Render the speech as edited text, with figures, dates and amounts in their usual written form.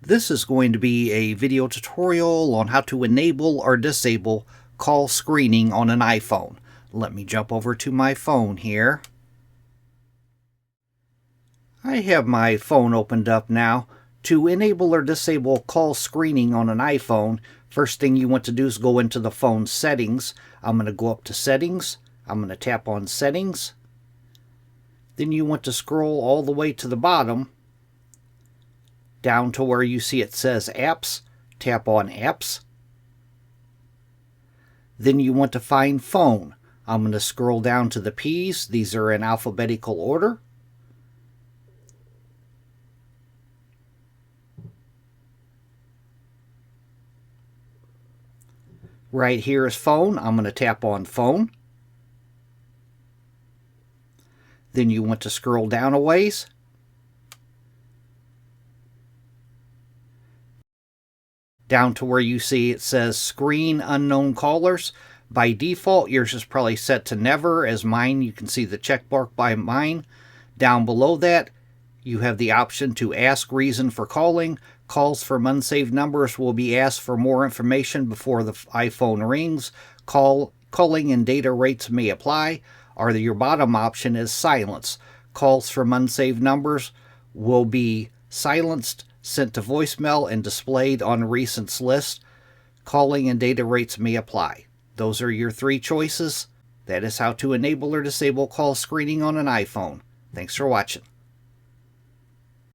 This is going to be a video tutorial on how to enable or disable call screening on an iPhone. Let me jump over to my phone here. I have my phone opened up now. To enable or disable call screening on an iPhone, first thing you want to do is go into the phone settings. I'm going to go up to settings. I'm going to tap on settings. Then you want to scroll all the way to the bottom down to where you see it says apps. Tap on apps. Then you want to find phone. I'm going to scroll down to the P's. These are in alphabetical order. Right here is phone. I'm going to tap on phone. Then you want to scroll down a ways. Down to where you see it says screen unknown callers. By default, yours is probably set to never, as mine, you can see the check mark by mine. Down below that, you have the option to ask reason for calling. Calls from unsaved numbers will be asked for more information before the iPhone rings. Calling and data rates may apply. Or your bottom option is silence. Calls from unsaved numbers will be silenced, sent to voicemail, and displayed on recents list. Calling and data rates may apply. Those are your three choices. That is how to enable or disable call screening on an iPhone. Thanks for watching.